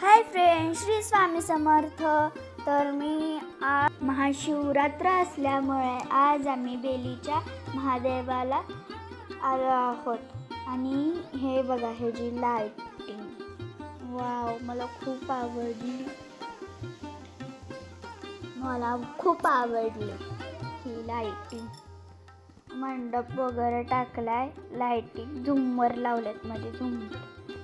Hi friends, Shri Swami Samarth. तर मी आज महाशिवरात्र असल्यामुळे आज आम्ही बेलीच्या महादेवाला आलो आहोत. आणि हे बघा, हे जी लाइटिंग, वाव, मला खूप आवडली. ही लाइटिंग. मंडप वगैरे टाकलाय, लाइटिंग झुम्मर लावलेत मध्ये झुम्मर.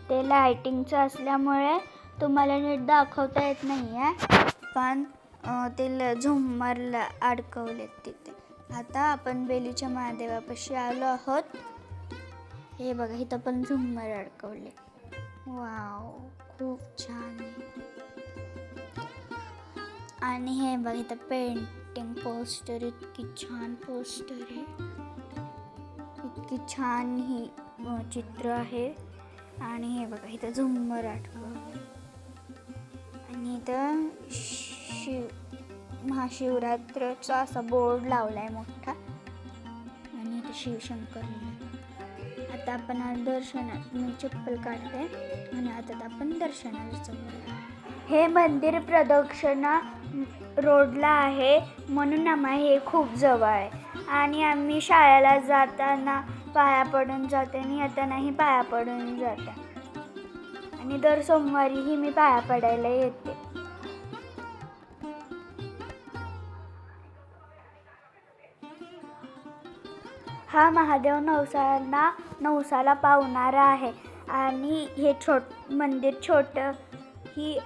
ते लाइटिंगचं असल्यामुळे तुम्हाला नीट दाखवता येत नाही आहे, पण ते झुम्मरला अडकवलेत तिथे. आता आपण बेलीच्या महादेवापाशी आलो आहोत. हे बघा, इथं पण झुम्मर अडकवले. वाव, खूप छान आहे. आणि हे बघा, इथं पेंटिंग पोस्टर, इतकी छान पोस्टर आहे, इतकी छान ही चित्र आहे. आणि हे बघा, इथं झुम्मर अडकवले. आणि इथं महाशिवरात्रचा असा बोर्ड लावलाय मोठा. आणि इथं शिवशंकर. आता आपण आज दर्शनात, मी चप्पल काढते आणि आता आपण दर्शनाला जाऊया. हे मंदिर प्रदक्षिणा रोडला आहे, म्हणून आम्हाला हे खूप जवळ आहे. आणि आम्ही शाळेला जाताना पाया पडून जाते आणि येतानाही पाया पडून जाते. आणि दर सोमवारीही मी पाया पडायला येते. हा महादेव नवसाला पावणारा आहे. आणि हे मंदिर छोटं ही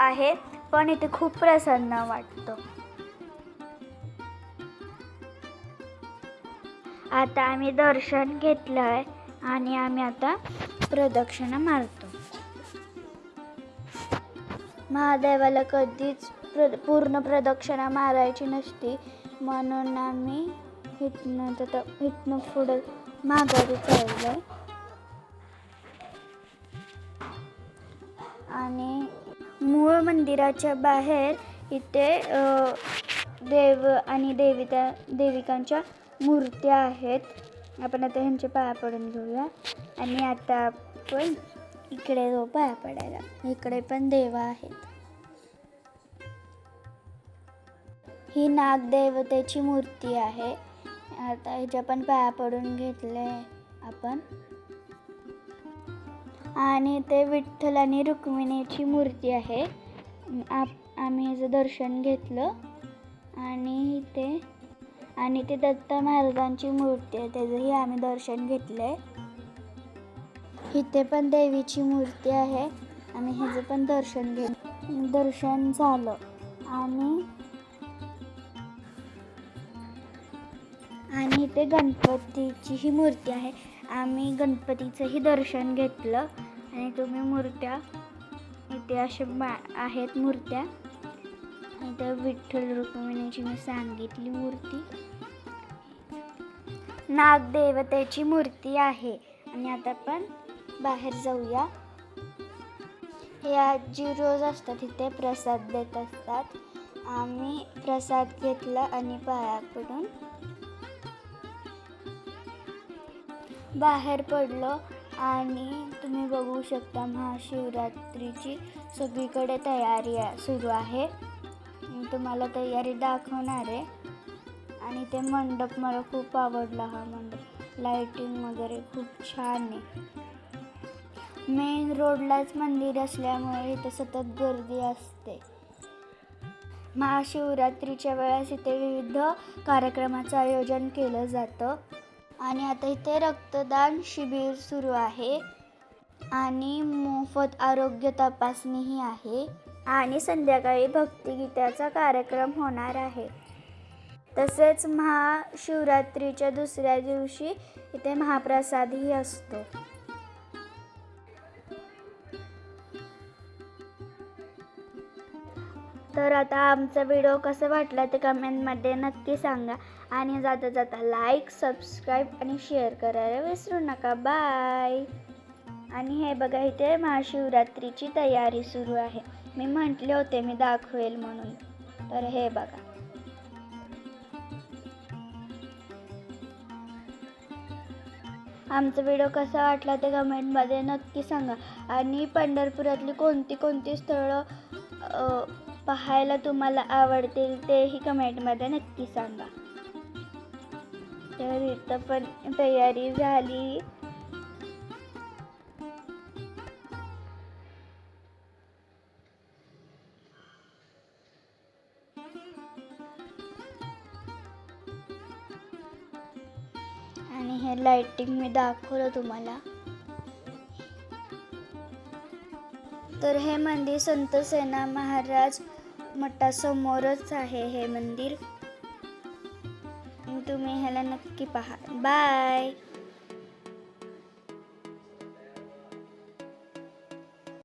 आहे, पण इथे खूप प्रसन्न वाटतं. आता आम्ही दर्शन घेतलंय आणि आम्ही आता प्रदक्षिणा मारतो. महादेवाला कधीच पूर्ण प्रदक्षिणा मारायची नसती, म्हणून आम्ही इथनं पुढे माघारी चाललोय. आणि मूळ मंदिराच्या बाहेर इथे देव आणि देविकांच्या मूर्त्या आहेत. आपण आता ह्यांच्या पाया पडून घेऊया. आणि आता आपण इकडे जाऊ पाया पडायला. इकडे पण देव आहेत. ही नागदेवतेची मूर्ती आहे. आता ह्याच्या पण पाया पडून घेतले आपण. आणि ते विठ्ठल आणि रुक्मिणीची मूर्ती आहे. आम्ही ह्याचं दर्शन घेतलं. आणि ते दत्त महाराजांची मूर्ती आहे, त्याचंही आम्ही दर्शन घेतलंय. इथे पण देवीची मूर्ती आहे. आम्ही ह्याचं पण दर्शन झालं. आणि इथे गणपतीची ही मूर्ती आहे. आम्ही गणपतीचंही दर्शन घेतलं. आणि तुम्ही मूर्त्या इथे अशा आहेत मूर्त्या. इथे विठ्ठल रुक्मिणीची मी सांगितली मूर्ती, नागदेवतेची मूर्ती आहे. आणि आता आपण बाहेर जाऊया. हे आजी रोज असतात इथे, प्रसाद देत असतात. आम्ही प्रसाद घेतला आणि पाया पडून बाहेर पडलो. आणि तुम्ही बघू शकता, महाशिवरात्रीची सगळीकडे तयारी सुरू आहे. मी तुम्हाला तयारी दाखवणार आहे. आणि ते मंडप मला खूप आवडला. हा मंडप, लाइटिंग वगैरे खूप छान आहे. मेन रोडलाच मंदिर असल्यामुळे इथे सतत गर्दी असते. महाशिवरात्रीच्या वेळेस इथे विविध कार्यक्रमाचं आयोजन केलं जातं. आणि आता इथे रक्तदान शिबिर सुरू आहे. आणि मोफत आरोग्य तपासणीही आहे. आणि संध्याकाळी भक्तिगीताचा कार्यक्रम होणार आहे. तसेच महाशिवरात्रीच्या दुसऱ्या दिवशी इथे महाप्रसादही असतो. तर आता आमचा व्हिडिओ कसा वाटला ते कमेंटमध्ये नक्की सांगा. आणि जाता जाता लाईक, सबस्क्राईब आणि शेअर करायला विसरू नका. बाय. आणि हे बघा, इथे महाशिवरात्रीची तयारी सुरू आहे. मी म्हटले होते मी दाखवेल म्हणून, तर हे बघा. आमचा व्हिडिओ कसा वाटला ते कमेंटमध्ये नक्की सांगा. आणि पंढरपुरातली कोणती कोणती स्थळं पाहायला तुम्हाला आवडतील तेही कमेंटमध्ये नक्की सांगा. तर इथं पण तयारी झाली. आणि हे लाइटिंग मी दाखवलं तुम्हाला. तर हे मंदिर संत सेना महाराज मठासमोरच आहे हे मंदिर. तुम्ही ह्याला नक्की पहा. बाय.